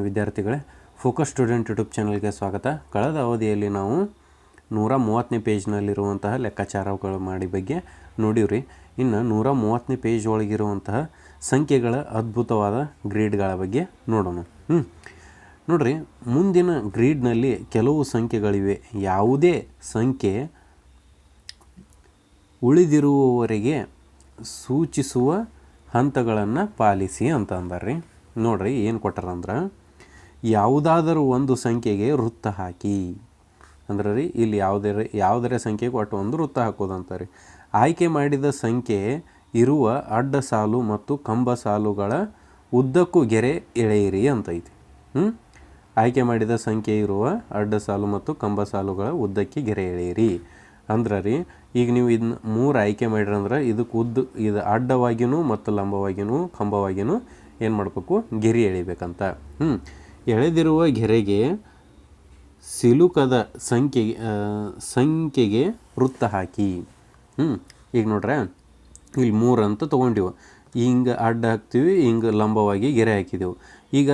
ವಿದ್ಯಾರ್ಥಿಗಳೇ, focus student YouTube ಚಾನಲ್ಗೆ ಸ್ವಾಗತ. ಕಳೆದ ಅವಧಿಯಲ್ಲಿ ನಾವು 130ನೇ ಪೇಜ್ನಲ್ಲಿರುವಂತಹ ಲೆಕ್ಕಾಚಾರಗಳು ಮಾಡಿ ಬಗ್ಗೆ ನೋಡಿವ್ರಿ. ಇನ್ನು 130ನೇ ಪೇಜ್ ಒಳಗಿರುವಂತಹ ಸಂಖ್ಯೆಗಳ ಅದ್ಭುತವಾದ ಗ್ರೀಡ್ಗಳ ಬಗ್ಗೆ ನೋಡೋಣ. ನೋಡ್ರಿ, ಮುಂದಿನ ಗ್ರೀಡ್ನಲ್ಲಿ ಕೆಲವು ಸಂಖ್ಯೆಗಳಿವೆ. ಯಾವುದೇ ಸಂಖ್ಯೆ ಉಳಿದಿರುವವರೆಗೆ ಸೂಚಿಸುವ ಹಂತಗಳನ್ನು ಪಾಲಿಸಿ ಅಂತ ಅಂದಾರ್ರಿ. ನೋಡ್ರಿ, ಏನು ಕೊಟ್ಟಾರಂದ್ರೆ, ಯಾವುದಾದರೂ ಒಂದು ಸಂಖ್ಯೆಗೆ ವೃತ್ತ ಹಾಕಿ ಅಂದ್ರೆ ರೀ, ಇಲ್ಲಿ ಯಾವುದರ ಸಂಖ್ಯೆಗೆ ಒಟ್ಟು ಒಂದು ವೃತ್ತ ಹಾಕೋದಂತಾರೆ. ಆಯ್ಕೆ ಮಾಡಿದ ಸಂಖ್ಯೆ ಇರುವ ಅಡ್ಡ ಸಾಲು ಮತ್ತು ಕಂಬ ಸಾಲುಗಳ ಉದ್ದಕ್ಕೂ ಗೆರೆ ಎಳೆಯಿರಿ ಅಂತೈತಿ. ಆಯ್ಕೆ ಮಾಡಿದ ಸಂಖ್ಯೆ ಇರುವ ಅಡ್ಡ ಸಾಲು ಮತ್ತು ಕಂಬ ಸಾಲುಗಳ ಉದ್ದಕ್ಕೆ ಗೆರೆ ಎಳೆಯಿರಿ ಅಂದ್ರೆ ರೀ, ಈಗ ನೀವು ಇದನ್ನ 3 ಆಯ್ಕೆ ಮಾಡಿರಂದ್ರೆ ಇದಕ್ಕೆ ಇದು ಅಡ್ಡವಾಗಿಯೂ ಮತ್ತು ಲಂಬವಾಗಿಯೂ ಕಂಬವಾಗಿಯೂ ಏನು ಮಾಡಬೇಕು, ಗೆರೆ ಎಳಿಬೇಕಂತ. ಎಳೆದಿರುವ ಗೆರೆಗೆ ಸಿಲುಕದ ಸಂಖ್ಯೆಗೆ ವೃತ್ತ ಹಾಕಿ. ಈಗ ನೋಡ್ರೆ, ಇಲ್ಲಿ 3 ಅಂತ ತೊಗೊಂಡಿವು. ಹಿಂಗೆ ಅಡ್ಡ ಹಾಕ್ತೀವಿ, ಹಿಂಗೆ ಲಂಬವಾಗಿ ಗೆರೆ ಹಾಕಿದೆವು. ಈಗ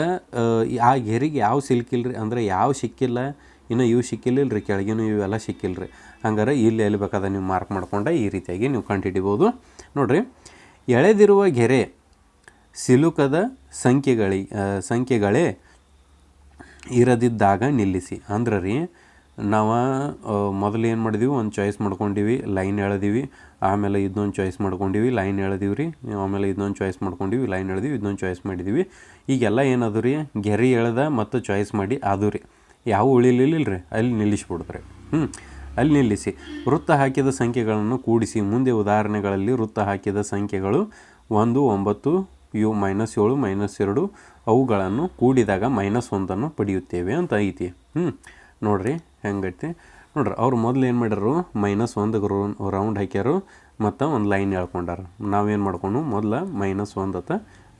ಆ ಗೆರೆಗೆ ಯಾವ ಸಿಲ್ಕಿಲ್ರಿ ಅಂದರೆ ಯಾವ ಸಿಕ್ಕಿಲ್ಲ, ಇನ್ನು ಇವು ಸಿಕ್ಕಿಲ್ಲ ರೀ, ಕೆಳಗಿನೂ ಇವೆಲ್ಲ ಸಿಕ್ಕಿಲ್ಲ ರೀ. ಹಂಗಾರೆ ಇಲ್ಲಿ ಎಲ್ಲಿ ಬೇಕಾದ ನೀವು ಮಾರ್ಕ್ ಮಾಡ್ಕೊಂಡೆ ಈ ರೀತಿಯಾಗಿ ನೀವು ಕಂಡುಹಿಡಿಬೋದು. ನೋಡಿರಿ, ಎಳೆದಿರುವ ಗೆರೆ ಸಿಲುಕದ ಸಂಖ್ಯೆಗಳೇ ಇರದಿದ್ದಾಗ ನಿಲ್ಲಿಸಿ ಅಂದ್ರೆ ರೀ, ನಾವು ಮೊದಲು ಏನು ಮಾಡಿದೀವಿ, ಒಂದು ಚಾಯ್ಸ್ ಮಾಡ್ಕೊಂಡಿವಿ, ಲೈನ್ ಎಳೆದೀವಿ. ಆಮೇಲೆ ಇದನ್ನೊಂದು ಚಾಯ್ಸ್ ಮಾಡ್ಕೊಂಡಿವಿ, ಲೈನ್ ಎಳೆದೀವಿ ರೀ. ಆಮೇಲೆ ಇದನ್ನೊಂದು ಚಾಯ್ಸ್ ಮಾಡ್ಕೊಂಡಿವಿ, ಲೈನ್ ಎಳೆದೀವಿ, ಇದನ್ನೊಂದು ಚಾಯ್ಸ್ ಮಾಡಿದ್ದೀವಿ. ಈಗೆಲ್ಲ ಏನದು ರೀ, ಗೆರೆ ಎಳೆದ ಮತ್ತು ಚಾಯ್ಸ್ ಮಾಡಿ ಅದು ರೀ, ಯಾವ ಉಳಿಲಿಲ್ಲ ರೀ, ಅಲ್ಲಿ ನಿಲ್ಲಿಸ್ಬಿಡ್ತಾರೆ. ಅಲ್ಲಿ ನಿಲ್ಲಿಸಿ ವೃತ್ತ ಹಾಕಿದ ಸಂಖ್ಯೆಗಳನ್ನು ಕೂಡಿಸಿ. ಮುಂದೆ ಉದಾಹರಣೆಗಳಲ್ಲಿ ವೃತ್ತ ಹಾಕಿದ ಸಂಖ್ಯೆಗಳು 1, 9, -7, -2 ಅವುಗಳನ್ನು ಕೂಡಿದಾಗ -1 ಪಡೆಯುತ್ತೇವೆ ಅಂತ ಐತಿ. ನೋಡ್ರಿ ಹೆಂಗೈತಿ. ನೋಡ್ರಿ, ಅವ್ರು ಮೊದಲು ಏನು ಮಾಡ್ಯಾರು, -1 ರೌಂಡ್ ಹಾಕ್ಯಾರು ಮತ್ತು ಒಂದು ಲೈನ್ ಎಳ್ಕೊಂಡಾರ. ನಾವೇನು ಮಾಡ್ಕೊಂಡು ಮೊದಲು -1 ಅಂತ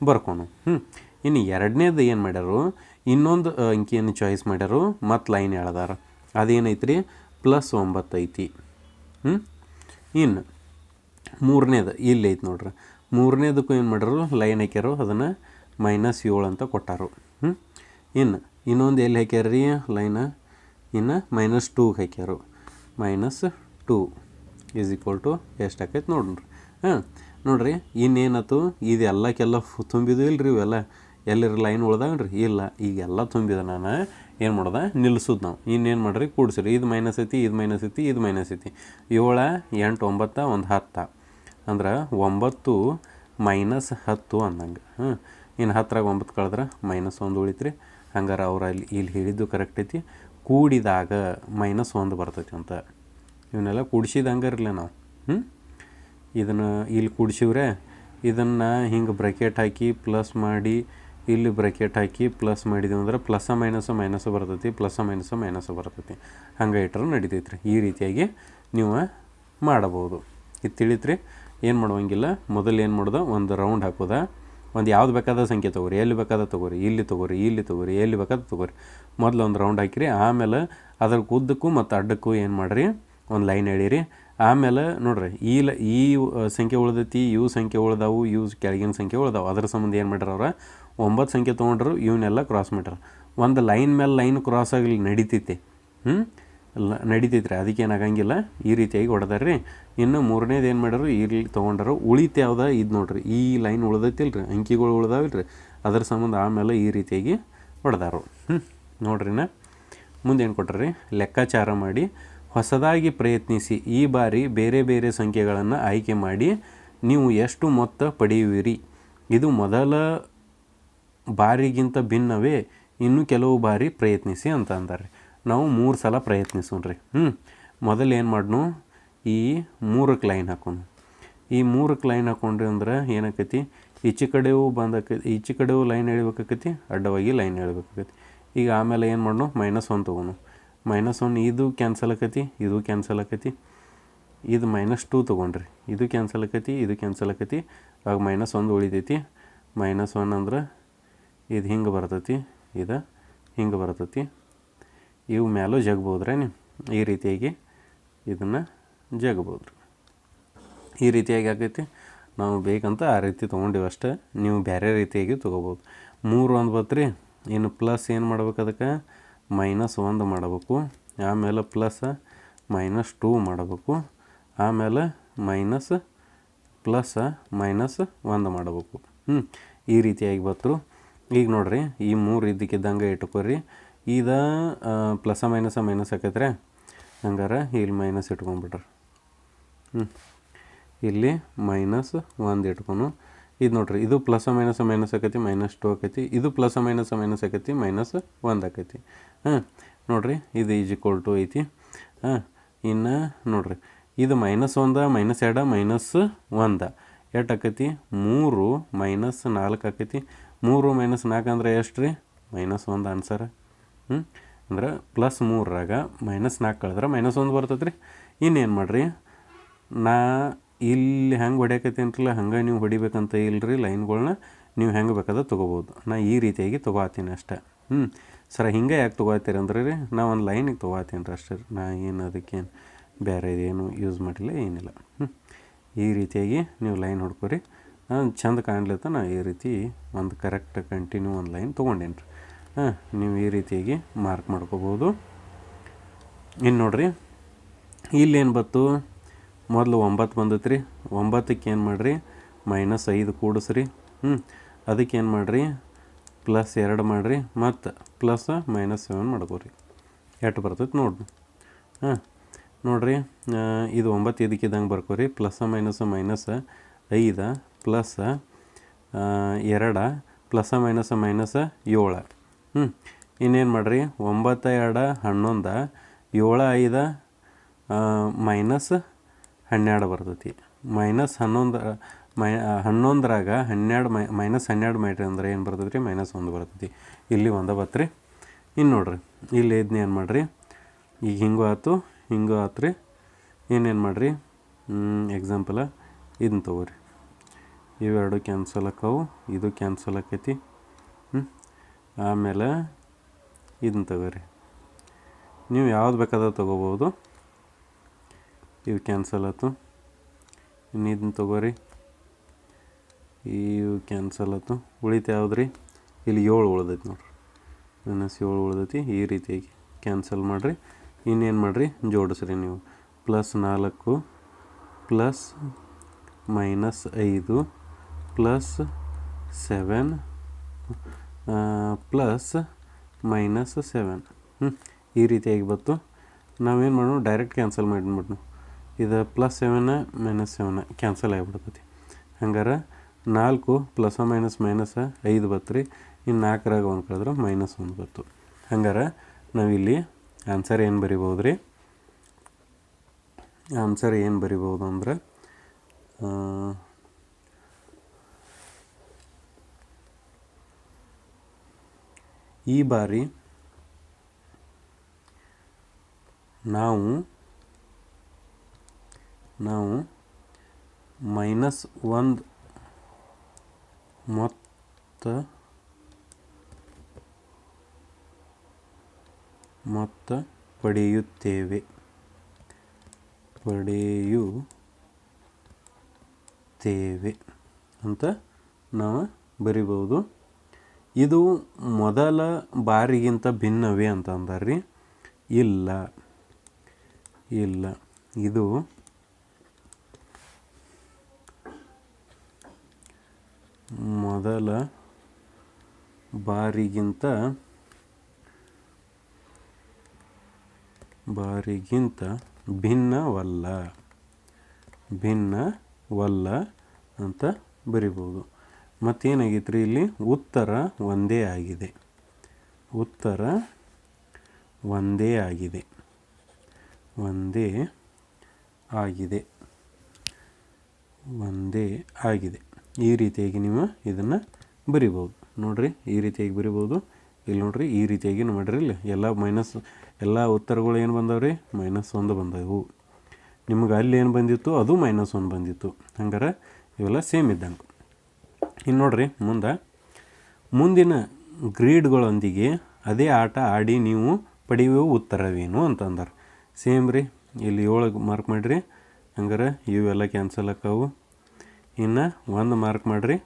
ಬರ್ಕೊಂಡು. ಇನ್ನು ಎರಡನೇದು ಏನು ಮಾಡ್ಯಾರು, ಇನ್ನೊಂದು ಅಂಕಿಯನ್ನು ಚಾಯ್ಸ್ ಮಾಡ್ಯಾರು ಮತ್ತು ಲೈನ್ ಎಳ್ದಾರ. ಅದೇನೈತ್ರಿ, +9 ಐತಿ. ಇನ್ನು ಮೂರನೇದು ಇಲ್ಲಿ ಐತಿ ನೋಡ್ರಿ. ಮೂರನೇದಕ್ಕೂ ಏನು ಮಾಡ್ಯಾರು, ಲೈನ್ ಹಾಕ್ಯಾರು, ಅದನ್ನು -7 ಅಂತ ಕೊಟ್ಟಾರು. ಇನ್ನೊಂದು ಎಲ್ಲಿ ಹಾಕ್ಯಾರ್ರಿ ಲೈನ, ಇನ್ನು -2 ಹಾಕ್ಯಾರು. -2 = ಎಷ್ಟು ಆಕೈತೆ ನೋಡ್ರಿ. ನೋಡ್ರಿ, ಇನ್ನೇನತ್ತು, ಇದೆಲ್ಲಕ್ಕೆಲ್ಲ ತುಂಬಿದ್ವು ಇಲ್ರಿ, ಇವೆಲ್ಲ ಎಲ್ಲರ ಲೈನ್ ಉಳ್ದಾವನ್ರಿ, ಇಲ್ಲ ಈಗೆಲ್ಲ ತುಂಬಿದ. ನಾನು ಏನು ಮಾಡ್ದೆ, ನಿಲ್ಲಿಸೋದು ನಾವು. ಇನ್ನೇನು ಮಾಡ್ರಿ, ಕೂಡಿಸ್ರಿ. ಇದು ಮೈನಸ್ ಐತಿ, ಇದು ಮೈನಸ್ ಐತಿ, ಇದು ಮೈನಸ್ ಐತಿ. 7, 8, 9, 1 10 ಅಂದ್ರೆ 9 -10 ಅಂದಂಗೆ. ಇನ್ನು 10ರಾಗ 9 ಕಳೆದ್ರೆ -1 ಉಳಿತ್ರಿ. ಹಂಗಾರೆ ಅವ್ರು ಇಲ್ಲಿ ಹೇಳಿದ್ದು ಕರೆಕ್ಟ್ ಐತಿ. ಕೂಡಿದಾಗ -1 ಬರ್ತೈತಿ ಅಂತ. ಇವನ್ನೆಲ್ಲ ಕೂಡಿಸಿದಂಗೆ ಇರಲಿಲ್ಲ ನಾವು. ಇದನ್ನು ಇಲ್ಲಿ ಕೂಡಿಸಿವ್ರೆ, ಇದನ್ನು ಹಿಂಗೆ ಬ್ರ್ಯಾಕೆಟ್ ಹಾಕಿ ಪ್ಲಸ್ ಮಾಡಿ, ಇಲ್ಲಿ ಬ್ರ್ಯಾಕೆಟ್ ಹಾಕಿ ಪ್ಲಸ್ ಮಾಡಿದೀವಿ ಅಂದ್ರೆ ಪ್ಲಸ್ ಮೈನಸ್ ಬರ್ತೈತಿ, ಪ್ಲಸ್ ಮೈನಸ್ ಬರ್ತೈತಿ. ಹಂಗೆ ಇಟ್ಟರೆ ನಡಿತೈತ್ರಿ. ಈ ರೀತಿಯಾಗಿ ನೀವು ಮಾಡಬಹುದು. ಇದು ತಿಳಿತ್ರಿ. ಏನು ಮಾಡುವಂಗಿಲ್ಲ, ಮೊದಲು ಏನು ಮಾಡೋದು, ಒಂದು ರೌಂಡ್ ಹಾಕೋದ, ಒಂದು ಯಾವ್ದು ಬೇಕಾದ ಸಂಖ್ಯೆ ತೊಗೊರಿ, ಎಲ್ಲಿ ಬೇಕಾದ ತೊಗೊರಿ, ಇಲ್ಲಿ ತೊಗೊರಿ, ಇಲ್ಲಿ ತೊಗೊರಿ, ಎಲ್ಲಿ ಬೇಕಾದ ತೊಗೊರಿ. ಮೊದಲು ಒಂದು ರೌಂಡ್ ಹಾಕಿರಿ, ಆಮೇಲೆ ಅದ್ರ ಉದ್ದಕ್ಕೂ ಮತ್ತು ಅಡ್ಡಕ್ಕೂ ಏನು ಮಾಡಿರಿ, ಒಂದು ಲೈನ್ ಎಳೀರಿ. ಆಮೇಲೆ ನೋಡ್ರಿ, ಈ ಸಂಖ್ಯೆ ಉಳ್ದೈತಿ, ಇವು ಸಂಖ್ಯೆ ಉಳ್ದಾವು, ಇವು ಕೆಳಗಿನ ಸಂಖ್ಯೆ ಉಳ್ದಾವು. ಅದ್ರ ಸಂಬಂಧ ಏನು ಮಾಡ್ಯಾರ ಅವ್ರು, 9 ಸಂಖ್ಯೆ ತೊಗೊಂಡ್ರು, ಇವನ್ನೆಲ್ಲ ಕ್ರಾಸ್ ಮಾಡ್ಯಾರ. ಒಂದು ಲೈನ್ ಮೇಲೆ ಲೈನ್ ಕ್ರಾಸ್ ಆಗಲಿ ನಡಿತೈತಿ. ನಡಿತೈತ್ರಿ, ಅದಕ್ಕೇನಾಗಂಗಿಲ್ಲ. ಈ ರೀತಿಯಾಗಿ ಹೊಡೆದಾರ್ರಿ. ಇನ್ನು ಮೂರನೇದು ಏನು ಮಾಡ್ಯಾರು, ಇಲ್ಲಿ ತೊಗೊಂಡಾರು. ಉಳಿತು ಯಾವ್ದು, ಇದು ನೋಡ್ರಿ, ಈ ಲೈನ್ ಉಳ್ದೈತಿಲ್ರಿ, ಅಂಕಿಗಳು ಉಳ್ದಾವಿಲ್ರಿ, ಅದ್ರ ಸಂಬಂಧ ಆಮೇಲೆ ಈ ರೀತಿಯಾಗಿ ಹೊಡೆದಾರು. ನೋಡ್ರಿನ ಮುಂದೆ ಏನು ಕೊಟ್ರಿ, ಲೆಕ್ಕಾಚಾರ ಮಾಡಿ ಹೊಸದಾಗಿ ಪ್ರಯತ್ನಿಸಿ. ಈ ಬಾರಿ ಬೇರೆ ಬೇರೆ ಸಂಖ್ಯೆಗಳನ್ನು ಆಯ್ಕೆ ಮಾಡಿ ನೀವು ಎಷ್ಟು ಮೊತ್ತ ಪಡೆಯುವಿರಿ. ಇದು ಮೊದಲ ಬಾರಿಗಿಂತ ಭಿನ್ನವೇ, ಇನ್ನೂ ಕೆಲವು ಬಾರಿ ಪ್ರಯತ್ನಿಸಿ ಅಂತ ಅಂತಾರೆ. ನಾವು 3 ಸಲ ಪ್ರಯತ್ನಿಸೋಣ್ರಿ. ಮೊದಲು ಏನು ಮಾಡ್ನು, ಈ 3ಕ್ಕೆ ಲೈನ್ ಹಾಕೋನು. ಈ 3ಕ್ಕೆ ಲೈನ್ ಹಾಕೊಂಡ್ರಿ ಅಂದ್ರೆ ಏನಾಕೈತಿ, ಈಚೆ ಕಡೆಯೂ ಈಚೆ ಕಡೆಯೂ ಲೈನ್ ಎಳಿಬೇಕಾಕೈತಿ, ಅಡ್ಡವಾಗಿ ಲೈನ್ ಎಳಿಬೇಕಾಕೈತಿ. ಈಗ ಆಮೇಲೆ ಏನು ಮಾಡ್ನು, -1 ತೊಗೋನು. -1 ಇದು ಕ್ಯಾನ್ಸಲ್ ಆಕೈತಿ, ಇದು ಕ್ಯಾನ್ಸಲ್ ಆಕೈತಿ. ಇದು -2 ತೊಗೊಂಡ್ರಿ, ಇದು ಕ್ಯಾನ್ಸಲ್ ಆಕೈತಿ, ಇದು ಕ್ಯಾನ್ಸಲ್ ಆಕೈತಿ. ಆಗ -1 ಉಳಿತೈತಿ. -1 ಅಂದ್ರೆ ಇದು ಹಿಂಗೆ ಬರ್ತೈತಿ, ಇದು ಹಿಂಗೆ ಬರ್ತೈತಿ. ಇವು ಮೇಲೂ ಜಗ್ಬೋದ್ರಿ ನೀವು. ಈ ರೀತಿಯಾಗಿ ಇದನ್ನು ಜಗ್ಬೋದು. ಈ ರೀತಿಯಾಗಿ ಆಗೈತಿ. ನಾವು ಬೇಕಂತ ಆ ರೀತಿ ತೊಗೊಂಡಿವಿ ಅಷ್ಟೇ. ನೀವು ಬೇರೆ ರೀತಿಯಾಗಿ ತೊಗೋಬೋದು. 3 ಒಂದು ಬತ್ರಿ, ಇನ್ನು ಪ್ಲಸ್ ಏನು ಮಾಡ್ಬೇಕು ಅದಕ್ಕೆ -1 ಮಾಡಬೇಕು, ಆಮೇಲೆ -2 ಮಾಡಬೇಕು, ಆಮೇಲೆ -1 ಮಾಡಬೇಕು. ಈ ರೀತಿಯಾಗಿ ಬರ್ತರು. ಈಗ ನೋಡ್ರಿ ಈ 3 ಇದ್ದಕ್ಕಿದ್ದಂಗೆ ಇಟ್ಕೊರಿ. ಇದು ಪ್ಲಸ ಮೈನಸ್ ಆಕೈತ್ರೆ, ಹಂಗಾರೆ ಇಲ್ಲಿ ಮೈನಸ್ ಇಟ್ಕೊಂಡ್ಬಿಟ್ರಿ. ಇಲ್ಲಿ -1 ಇಟ್ಕೊನು. ಇದು ನೋಡ್ರಿ ಇದು ಪ್ಲಸ ಮೈನಸ್ ಆಕೈತಿ, -2 ಆಕೈತಿ. ಇದು ಪ್ಲಸ ಮೈನಸ್ ಆಕೈತಿ, -1 ಆಕೈತಿ. ನೋಡ್ರಿ ಇದು = ಐತಿ. ಇನ್ನು ನೋಡ್ರಿ ಇದು -1 -2 -1 ಎಷ್ಟು ಆಕೈತಿ? 3 -4 ಆಕೈತಿ. 3 -4 ಅಂದ್ರೆ ಎಷ್ಟು ರೀ? -1 ಆನ್ಸರ್. ಅಂದ್ರೆ +3ರಾಗ -4 ಕಳೆದ್ರೆ -1 ಬರ್ತೈತೆ ರೀ. ಇನ್ನೇನು ಮಾಡಿರಿ, ನಾ ಇಲ್ಲಿ ಹೆಂಗೆ ಹೊಡ್ಯಾಕತ್ತೀನಿರಲ್ಲ ಹಂಗೆ ನೀವು ಹೊಡಿಬೇಕಂತ ಇಲ್ಲರಿ. ಲೈನ್ಗಳನ್ನ ನೀವು ಹೆಂಗೆ ಬೇಕಾದ್ರೆ ತೊಗೋಬೋದು. ನಾ ಈ ರೀತಿಯಾಗಿ ತೊಗೋತೀನಿ ಅಷ್ಟೇ. ಸರ ಹಿಂಗೆ ಯಾಕೆ ತೊಗೋತೀರಿ ಅಂದ್ರೆ ರೀ, ನಾ ಒಂದು ಲೈನಿಗೆ ತೊಗೋತೀನಿ ರೀ ಅಷ್ಟೇ. ನಾ ಏನು ಅದಕ್ಕೇನು ಬೇರೆ ಏನು ಯೂಸ್ ಮಾಡಿಲ್ಲ, ಏನಿಲ್ಲ. ಈ ರೀತಿಯಾಗಿ ನೀವು ಲೈನ್ ಹೊಡ್ಕೊರಿ. ಚಂದ ಕಾಣ್ಲತ್ತ ನಾ ಈ ರೀತಿ ಒಂದು ಕರೆಕ್ಟ್ ಕಂಟಿನ್ಯೂ ಒಂದು ಲೈನ್ ತೊಗೊಂಡೇನಿ ರೀ. ನೀವು ಈ ರೀತಿಯಾಗಿ ಮಾರ್ಕ್ ಮಾಡ್ಕೋಬೋದು. ಇನ್ನು ನೋಡಿರಿ ಇಲ್ಲೇನು ಬಂತು, ಮೊದಲು 9 ಬಂದೈತೆ ರೀ. 9ಕ್ಕೆ ಏನು ಮಾಡಿರಿ, -5 ಕೂಡಿಸ್ರಿ. ಅದಕ್ಕೆ ಏನು ಮಾಡಿರಿ, +2 ಮಾಡಿರಿ, ಮತ್ತು +-7 ಮಾಡ್ಕೋರಿ. ಎಷ್ಟು ಬರ್ತೈತೆ ನೋಡ್ರಿ. ನೋಡಿರಿ ಇದು 9 ಇದಕ್ಕಿದ್ದಂಗೆ ಬರ್ಕೋರಿ. +- -5 +2 +-7. ಇನ್ನೇನು ಮಾಡಿರಿ, 9 2 11, 7 5 -12 ಬರ್ತೈತಿ. -11ರಾಗ 12 -12 ಮಾಡಿರಿ ಅಂದ್ರೆ ಏನು ಬರ್ತೈತಿ ರೀ, -1 ಬರ್ತೈತಿ. ಇಲ್ಲಿ 1 ಬತ್ರಿ. ಇನ್ನು ನೋಡ್ರಿ ಇಲ್ಲಿ ಇದನ್ನ ಏನು ಮಾಡಿರಿ, ಈಗ ಹಿಂಗೂ ಆಯ್ತು ರೀ. ಏನೇನು ಮಾಡಿರಿ, ಎಕ್ಸಾಂಪಲ ಇದನ್ನ ತೊಗೋರಿ. ಇವೆರಡು ಕ್ಯಾನ್ಸಲ್ ಆಕ್ಕವು, ಇದು ಕ್ಯಾನ್ಸಲ್ ಆಕೈತಿ. ಆಮೇಲೆ ಇದನ್ನ ತಗೋರಿ. ನೀವು ಯಾವ್ದು ಬೇಕಾದ್ರೆ ತೊಗೋಬೋದು. ಇವು ಕ್ಯಾನ್ಸಲ್ ಆಯ್ತು. ಇನ್ನು ಇದನ್ನ ತೊಗೋರಿ, ಇವು ಕ್ಯಾನ್ಸಲ್ ಆಯ್ತು. ಉಳಿತು ಯಾವ್ದು ರೀ, ಇಲ್ಲಿ 7 ಉಳ್ದೈತಿ ನೋಡ್ರಿ, -7 ಉಳ್ದೈತಿ. ಈ ರೀತಿಯಾಗಿ ಕ್ಯಾನ್ಸಲ್ ಮಾಡಿರಿ. ಇನ್ನೇನು ಮಾಡಿರಿ, ಜೋಡಿಸ್ರಿ ನೀವು. +4 +-5 +7 ಈ ರೀತಿಯಾಗಿ ಬಂತು. ನಾವೇನು ಮಾಡೋಣ, ಡೈರೆಕ್ಟ್ ಕ್ಯಾನ್ಸಲ್ ಮಾಡಿಬಿಡ್ನು. ಇದು +7 -7 ಕ್ಯಾನ್ಸಲ್ ಆಗಿಬಿಡ್ತೈತಿ. ಹಂಗಾರೆ 4 +-5 ಬತ್ತು ರೀ. ಇನ್ನು 4ರಾಗ 1 ಕಳೆದ್ರೆ -1 ಬತ್ತು. ಹಂಗಾರೆ ನಾವಿಲ್ಲಿ ಆನ್ಸರ್ ಏನು ಬರಿಬೋದು ರೀ, ಆನ್ಸರ್ ಏನು ಬರಿಬೋದು ಅಂದ್ರೆ ಈ ಬಾರಿ ನಾವು -1 ಮೊತ್ತ ಪಡೆಯುತ್ತೇವೆ ಅಂತ ನಾವು ಬರಿಬೋದು. ಇದು ಮೊದಲ ಬಾರಿಗಿಂತ ಭಿನ್ನವೇ ಅಂತ ಅಂದಾರ್ರಿ. ಇಲ್ಲ, ಇದು ಮೊದಲ ಬಾರಿಗಿಂತ ಭಿನ್ನವಲ್ಲ ಅಂತ ಬರಿಬೋದು. ಮತ್ತೇನಾಗೈತೆ ರೀ, ಇಲ್ಲಿ ಉತ್ತರ ಒಂದೇ ಆಗಿದೆ. ಈ ರೀತಿಯಾಗಿ ನೀವು ಇದನ್ನು ಬರಿಬೋದು. ನೋಡಿರಿ ಈ ರೀತಿಯಾಗಿ ಬರಿಬೋದು. ಇಲ್ಲಿ ನೋಡಿರಿ ಈ ರೀತಿಯಾಗಿ ಮಾಡಿರಿ. ಇಲ್ಲಿ ಎಲ್ಲ ಉತ್ತರಗಳು ಏನು ಬಂದವ್ರಿ, -1 ಬಂದವು. ನಿಮ್ಗೆ ಅಲ್ಲಿ ಏನು ಬಂದಿತ್ತು ಅದು -1 ಬಂದಿತ್ತು. ಹಂಗಾರೆ ಇವೆಲ್ಲ ಸೇಮ್ ಇದ್ದಂಗೆ. ಇನ್ನು ನೋಡಿರಿ ಮುಂದಿನ ಗ್ರೀಡ್ಗಳೊಂದಿಗೆ ಅದೇ ಆಟ ಆಡಿ ನೀವು ಪಡೆಯುವ ಉತ್ತರವೇನು ಅಂತಂದಾರೆ. ಸೇಮ್ ರೀ, ಇಲ್ಲಿ 7 ಮಾರ್ಕ್ ಮಾಡಿರಿ. ಹಂಗಾರೆ ಇವೆಲ್ಲ ಕ್ಯಾನ್ಸಲ್ ಆಕ್ಕವು. ಇನ್ನು 1 ಮಾರ್ಕ್ ಮಾಡಿರಿ,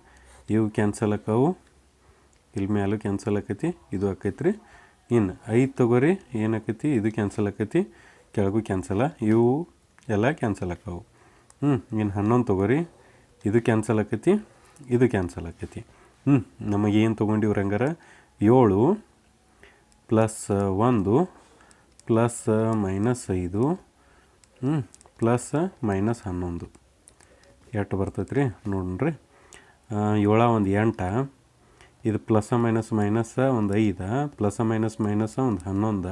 ಇವು ಕ್ಯಾನ್ಸಲ್ ಆಕ್ಕವು. ಇಲ್ಲಿ ಮ್ಯಾಲೂ ಕ್ಯಾನ್ಸಲ್ ಆಕೈತಿ, ಇದು ಆಕೈತಿ ರೀ. ಇನ್ನು 5 ತೊಗೋರಿ, ಏನಾಕೈತಿ, ಇದು ಕ್ಯಾನ್ಸಲ್ ಆಕೈತಿ, ಕೆಳಗೂ ಕ್ಯಾನ್ಸಲ, ಇವು ಎಲ್ಲ ಕ್ಯಾನ್ಸಲ್ ಆಕಾವು. ಇನ್ನು 11 ತೊಗೋರಿ, ಇದು ಕ್ಯಾನ್ಸಲ್ ಆಕೈತಿ, ಇದು ಕ್ಯಾನ್ಸಲ್ ಆಕೈತಿ. ನಮಗೇನು ತೊಗೊಂಡಿವ್ರಿ ಹಂಗಾರೆ 7 ಪ್ಲಸ್ 1 ಪ್ಲಸ್ -5 ಪ್ಲಸ್ -11 ಎಷ್ಟು ಬರ್ತೈತೆ ರೀ ನೋಡ್ರಿ. 7 1 8, ಇದು ಪ್ಲಸ್ ಮೈನಸ್ ಒಂದು 5 ಪ್ಲಸ್ ಮೈನಸ್ ಒಂದು 11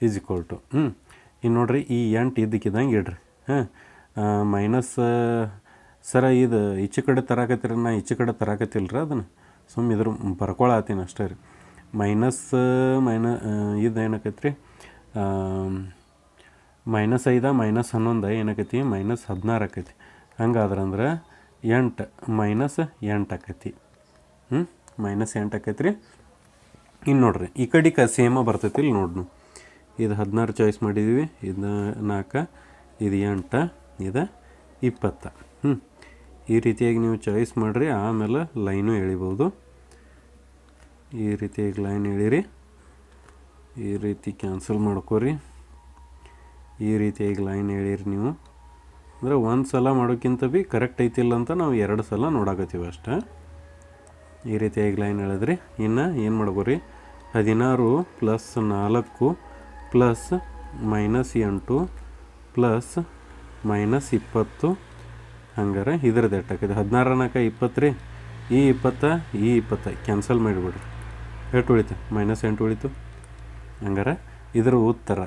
ಈಸ್ ಈಕ್ವಲ್ ಟು ಇನ್ನು ನೋಡ್ರಿ ಈ 8 ಇದ್ದಕ್ಕಿದ್ದಂಗೆ ಇಡ್ರಿ. ಮೈನಸ್ ಸರ ಇದು ಈಚೆ ಕಡೆ ತರಾಕತ್ತೀರಿ, ನಾ ಈಚೆ ಕಡೆ ತರಾಕತ್ತಿಲ್ಲ ರೀ, ಅದನ್ನು ಸುಮ್ಮ ಇದ್ರ ಬರ್ಕೊಳತ್ತೀನಿ ಅಷ್ಟೇ ರೀ. ಇದು ಏನಾಕೈತಿ ರೀ, -5 -11 ಏನಾಕೈತಿ, -16 ಆಕೈತಿ. ಹಂಗಾದ್ರಂದ್ರೆ 8 -8 ಆಕೈತಿ. -8 ಆಕೈತಿ ರೀ. ಇನ್ನು ನೋಡ್ರಿ ಈ ಕಡೆ ಸೇಮ ಬರ್ತೈತಿ. ಇಲ್ಲಿ ನೋಡ್ನು, ಇದು 16 ಚಾಯ್ಸ್ ಮಾಡಿದ್ದೀವಿ, ಇದು 4, ಇದು 8, ಇದು 20. ಈ ರೀತಿಯಾಗಿ ನೀವು ಚಾಯ್ಸ್ ಮಾಡಿರಿ. ಆಮೇಲೆ ಲೈನು ಎಳಿಬೋದು. ಈ ರೀತಿಯಾಗಿ ಲೈನ್ ಎಳೀರಿ, ಈ ರೀತಿ ಕ್ಯಾನ್ಸಲ್ ಮಾಡ್ಕೋರಿ, ಈ ರೀತಿಯಾಗಿ ಲೈನ್ ಎಳೀರಿ ನೀವು. ಅಂದರೆ ಒಂದು ಸಲ ಮಾಡೋಕ್ಕಿಂತ ಭೀ ಕರೆಕ್ಟ್ ಐತಿಲ್ಲ ಅಂತ ನಾವು 2 ಸಲ ನೋಡಾಕತ್ತೀವಿ ಅಷ್ಟೇ. ಈ ರೀತಿಯಾಗಿ ಲೈನ್ ಎಳೆದ್ರಿ. ಇನ್ನು ಏನು ಮಾಡ್ಕೋರಿ, 16 ಪ್ಲಸ್ 4 ಪ್ಲಸ್ -8 ಪ್ಲಸ್ -20. ಹಂಗಾರೆ ಇದ್ರದ್ದು ಎಷ್ಟಾಕೈತಿ, 16 4 20 ರೀ. ಈ 20 ಕ್ಯಾನ್ಸಲ್ ಮಾಡಿಬಿಡ್ರಿ. ಎಷ್ಟು ಉಳಿತು, -8 ಉಳಿತು. ಹಂಗಾರೆ ಇದರ ಉತ್ತರ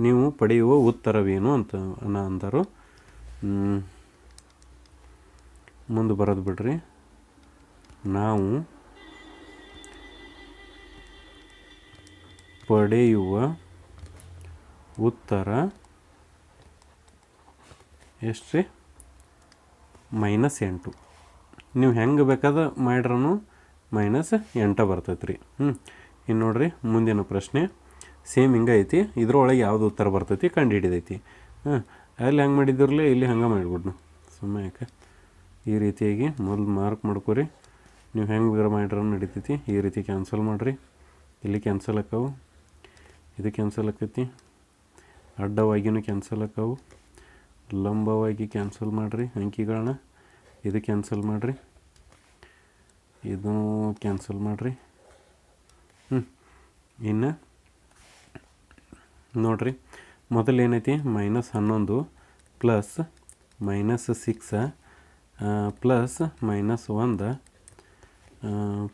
ನೀವು ಪಡೆಯುವ ಉತ್ತರವೇನು ಅಂತ ಅಂದರು. ಮುಂದೆ ಬರೋದು ಬಿಡ್ರಿ. ನಾವು ಪಡೆಯುವ ಉತ್ತರ ಎಷ್ಟು ರೀ, -8. ನೀವು ಹೆಂಗೆ ಬೇಕಾದ ಮಾಡ್ರೂ -8 ಬರ್ತೈತೆ ರೀ. ಇನ್ನು ನೋಡ್ರಿ ಮುಂದಿನ ಪ್ರಶ್ನೆ ಸೇಮ್ ಹಿಂಗೆ ಐತಿ. ಇದ್ರೊಳಗೆ ಯಾವುದು ಉತ್ತರ ಬರ್ತೈತಿ ಕಂಡು ಹಿಡಿದೈತಿ. ಅಲ್ಲಿ ಹೆಂಗೆ ಮಾಡಿದ್ರಲ್ಲ ಇಲ್ಲಿ ಹಂಗೆ ಮಾಡಿಬಿಡ್ನು ಸುಮ್ಮನೆ ಯಾಕೆ. ಈ ರೀತಿಯಾಗಿ ಮೊದಲು ಮಾರ್ಕ್ ಮಾಡ್ಕೊರಿ. ನೀವು ಹೆಂಗೆ ಬೇರೆ ಮಾಡ್ರ ನಡಿತೈತಿ. ಈ ರೀತಿ ಕ್ಯಾನ್ಸಲ್ ಮಾಡಿರಿ. ಇಲ್ಲಿ ಕ್ಯಾನ್ಸಲ್ ಆಕಾವು, ಇದು ಕ್ಯಾನ್ಸಲ್ ಆಕೈತಿ, ಅಡ್ಡವಾಗಿಯೂ ಕ್ಯಾನ್ಸಲ್ ಆಕಾವು, ಲಂಬವಾಗಿ ಕ್ಯಾನ್ಸಲ್ ಮಾಡಿರಿ ಅಂಕಿಗಳನ್ನ. ಇದು ಕ್ಯಾನ್ಸಲ್ ಮಾಡಿರಿ, ಇದು ಕ್ಯಾನ್ಸಲ್ ಮಾಡಿರಿ. ಇನ್ನು ನೋಡಿರಿ ಮೊದಲು ಏನೈತಿ, -11 plus -6 plus -1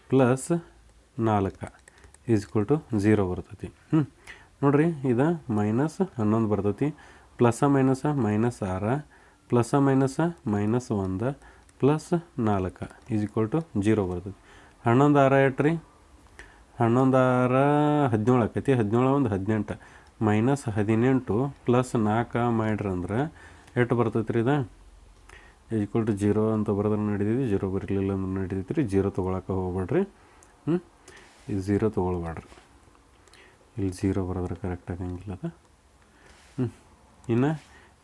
plus 4 is equal to 0 ಬರ್ತೈತಿ. ನೋಡಿರಿ ಇದು -11 ಬರ್ತೈತಿ, plus -6 plus -1 plus 4 is equal to 0 ಬರ್ತೈತಿ. 11 6 ಎಷ್ಟು ರೀ, 11 6 17 ಆಕೈತಿ, 17 1 18 -18 ಪ್ಲಸ್ 4 ಮಾಡ್ರಂದ್ರೆ ಎಷ್ಟು ಬರ್ತೈತಿ ರೀ. ಇದು ಈಕ್ವಲ್ ಟು 0 ಅಂತ ಬರೋದ್ರೆ ನಡೀತೈತಿ, 0 ಬರಲಿಲ್ಲ ಅಂದ್ರೆ ನಡೀತೈತಿ ರೀ. 0 ತೊಗೊಳಕ್ಕೆ ಹೋಗ್ಬೇಡ್ರಿ. ಇದು 0 ತೊಗೊಳ್ಬೇಡ್ರಿ, ಇಲ್ಲಿ 0 ಬರೋದ್ರೆ ಕರೆಕ್ಟ್ ಆಗಂಗಿಲ್ಲ ಅದು. ಇನ್ನು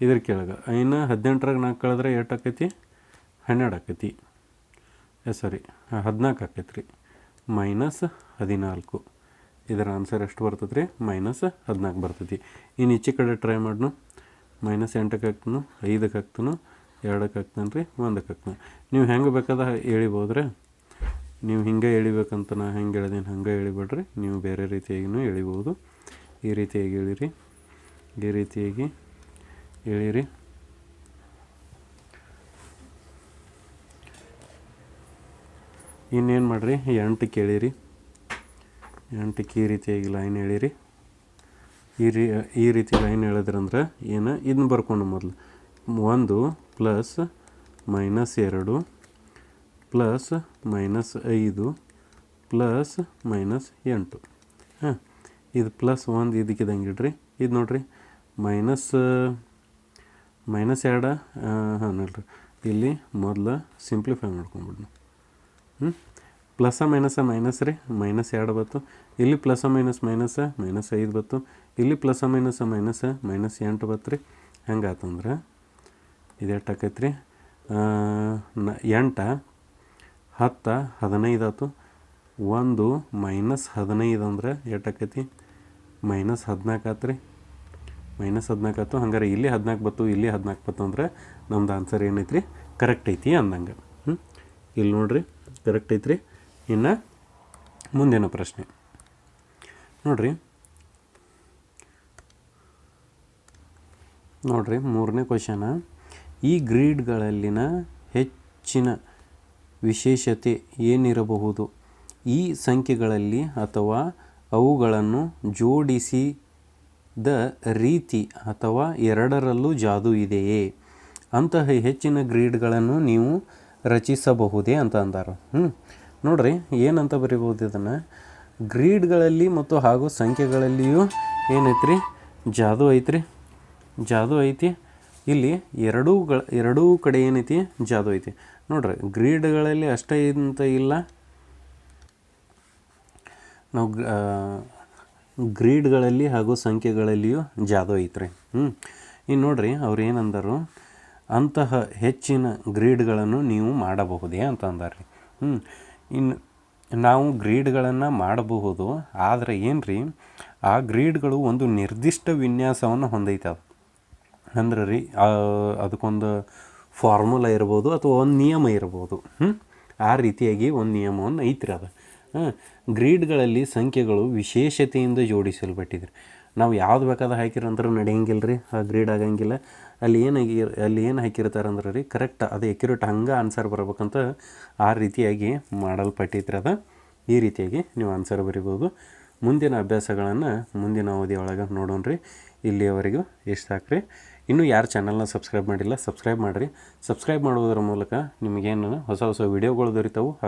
ಇದ್ರ ಕೆಳಗೆ ಇನ್ನು 18ರಾಗ 4 ಕಳೆದ್ರೆ ಎಷ್ಟು ಆಕೈತಿ, 12 ಆಕೈತಿ. ಸಾರಿ 14 ಆಕೈತಿ ರೀ. -14. ಇದರ ಆನ್ಸರ್ ಎಷ್ಟು ಬರ್ತೈತೆ ರೀ, -14 ಬರ್ತೈತಿ. ಇನ್ನು ಈಚೆ ಕಡೆ ಟ್ರೈ ಮಾಡ್ನು, -8ಕ್ಕೆ ಹಾಕ್ತನು, 5ಕ್ಕೆ ಹಾಕ್ತನು, 2ಕ್ಕೆ ಹಾಕ್ತಾನೆ ರೀ, 1ಕ್ಕೆ ಹಾಕ್ತಾನೆ. ನೀವು ಹೆಂಗೆ ಬೇಕಾದ ಎಳಿಬೋದ್ರಿ. ನೀವು ಹಿಂಗೆ ಎಳಿಬೇಕಂತ ನಾ ಹೆಂಗೆ ಎಳ್ದೇನು ಹಂಗೆ ಎಳಿಬೇಡ್ರಿ. ನೀವು ಬೇರೆ ರೀತಿಯಾಗಿಯೂ ಎಳಿಬೋದು. ಈ ರೀತಿಯಾಗಿ ಎಳಿರಿ, ಈ ರೀತಿಯಾಗಿ ಎಳಿರಿ. ಇನ್ನೇನು ಮಾಡಿರಿ, 8ಕ್ಕೆ ಎಳೀರಿ. 8ಕ್ಕೆ ಈ ರೀತಿಯಾಗಿ ಲೈನ್ ಎಳೀರಿ. ಈ ರೀತಿ ಲೈನ್ ಎಳೆದ್ರಂದ್ರೆ ಏನು, ಇದನ್ನ ಬರ್ಕೊಂಡು ಮೊದಲು 1 ಪ್ಲಸ್ -2 ಪ್ಲಸ್ -5 ಪ್ಲಸ್ -8. ಇದು ಪ್ಲಸ್ 1 ಇದಕ್ಕಿದಂಗೆ ಇಡ್ರಿ. ಇದು ನೋಡಿರಿ -2 ನೋಡ್ರಿ ಇಲ್ಲಿ ಮೊದಲು ಸಿಂಪ್ಲಿಫೈ ಮಾಡ್ಕೊಂಬಿಡ್ನು. ಪ್ಲಸ್ ಮೈನಸ್ ರೀ, -2 ಬತ್ತು. ಇಲ್ಲಿ ಪ್ಲಸ್ -5 ಬತ್ತು. ಇಲ್ಲಿ ಪ್ಲಸ್ -8 ಬತ್ತು ರೀ. ಹೆಂಗಾತಂದ್ರೆ ಇದು ಎಷ್ಟು ಆಕೈತೆ ರೀ, 8 10 15 ಆಯ್ತು. 1 ಮೈನಸ್ 15 ಅಂದ್ರೆ ಎಷ್ಟಾಕೈತಿ -14 ಆಯ್ತು ರೀ. -14 ಆಯ್ತು. ಹಂಗಾರೆ ಇಲ್ಲಿ 14 ಬತ್ತು, ಇಲ್ಲಿ 14 ಬತ್ತು ಅಂದ್ರೆ ನಮ್ದು ಆನ್ಸರ್ ಏನೈತ್ರಿ ಕರೆಕ್ಟ್ ಐತಿ ಅಂದಂಗೆ. ಇಲ್ಲಿ ನೋಡ್ರಿ ಕರೆಕ್ಟ್ ಐತ್ರಿ. ಇನ್ನು ಮುಂದಿನ ಪ್ರಶ್ನೆ ನೋಡ್ರಿ. ಮೂರನೇ ಕ್ವಶನ, ಈ ಗ್ರೀಡ್ಗಳಲ್ಲಿನ ಹೆಚ್ಚಿನ ವಿಶೇಷತೆ ಏನಿರಬಹುದು? ಈ ಸಂಖ್ಯೆಗಳಲ್ಲಿ ಅಥವಾ ಅವುಗಳನ್ನು ಜೋಡಿಸಿದ ರೀತಿ ಅಥವಾ ಎರಡರಲ್ಲೂ ಜಾದು ಇದೆಯೇ? ಅಂತಹ ಹೆಚ್ಚಿನ ಗ್ರೀಡ್ಗಳನ್ನು ನೀವು ರಚಿಸಬಹುದೇ ಅಂತ ಅಂದಾರ. ನೋಡ್ರಿ ಏನಂತ ಬರಿಬೋದು ಇದನ್ನು, ಗ್ರೀಡ್ಗಳಲ್ಲಿ ಮತ್ತು ಹಾಗೂ ಸಂಖ್ಯೆಗಳಲ್ಲಿಯೂ ಏನೈತ್ರಿ ಜಾದು ಐತ್ರಿ. ಜಾದು ಐತಿ. ಇಲ್ಲಿ ಎರಡೂ ಕಡೆ ಏನೈತಿ ಜಾದು ಐತಿ. ನೋಡ್ರಿ ಗ್ರೀಡ್ಗಳಲ್ಲಿ ಅಷ್ಟೇ ಅಂತ ಇಲ್ಲ, ನಾವು ಗ್ರೀಡ್ಗಳಲ್ಲಿ ಹಾಗೂ ಸಂಖ್ಯೆಗಳಲ್ಲಿಯೂ ಜಾದು ಐತ್ರಿ. ಇನ್ನು ನೋಡ್ರಿ ಅವ್ರು ಏನಂದರು, ಅಂತಹ ಹೆಚ್ಚಿನ ಗ್ರೀಡ್ಗಳನ್ನು ನೀವು ಮಾಡಬಹುದೇ ಅಂತ ಅಂದಾರ್ರಿ. ಇನ್ನು ನಾವು ಗ್ರೀಡ್ಗಳನ್ನು ಮಾಡಬಹುದು, ಆದರೆ ಏನು ರೀ ಆ ಗ್ರೀಡ್ಗಳು ಒಂದು ನಿರ್ದಿಷ್ಟ ವಿನ್ಯಾಸವನ್ನು ಹೊಂದೈತೆ. ಅದು ಅಂದ್ರೆ ರೀ ಅದಕ್ಕೊಂದು ಫಾರ್ಮುಲಾ ಇರ್ಬೋದು ಅಥವಾ ಒಂದು ನಿಯಮ ಇರ್ಬೋದು. ಆ ರೀತಿಯಾಗಿ ಒಂದು ನಿಯಮವನ್ನು ಐತ್ರಿ ಅದು. ಗ್ರೀಡ್ಗಳಲ್ಲಿ ಸಂಖ್ಯೆಗಳು ವಿಶೇಷತೆಯಿಂದ ಜೋಡಿಸಲ್ಪಟ್ಟಿದ್ರಿ. ನಾವು ಯಾವ್ದು ಬೇಕಾದ ಹಾಕಿರಂದ್ರೆ ನಡೆಯಂಗಿಲ್ಲ ರೀ, ಆ ಗ್ರೀಡ್ ಆಗಂಗಿಲ್ಲ. ಅಲ್ಲಿ ಏನು ಹಾಕಿರ್ತಾರೆ ಅಂದ್ರೆ ರೀ ಕರೆಕ್ಟ್ ಅದು ಎಕ್ಯುರೇಟ್ ಹಂಗೆ ಆನ್ಸರ್ ಬರ್ಬೇಕಂತ ಆ ರೀತಿಯಾಗಿ ಮಾಡಲ್ಪಟ್ಟಿದ್ರೆ ಅದು. ಈ ರೀತಿಯಾಗಿ ನೀವು ಆನ್ಸರ್ ಬರಿಬೋದು. ಮುಂದಿನ ಅಭ್ಯಾಸಗಳನ್ನು ಮುಂದಿನ ಅವಧಿಯೊಳಗೆ ನೋಡೋಣ ರೀ. ಇಲ್ಲಿಯವರೆಗೂ ಎಷ್ಟು ಸಾಕ್ರಿ. ಇನ್ನೂ ಯಾರು ಚಾನಲ್ನ ಸಬ್ಸ್ಕ್ರೈಬ್ ಮಾಡಿಲ್ಲ ಸಬ್ಸ್ಕ್ರೈಬ್ ಮಾಡಿರಿ. ಸಬ್ಸ್ಕ್ರೈಬ್ ಮಾಡುವುದರ ಮೂಲಕ ನಿಮಗೇನು ಹೊಸ ವಿಡಿಯೋಗಳು ದೊರೀತಾವೆ ಹಾಗೂ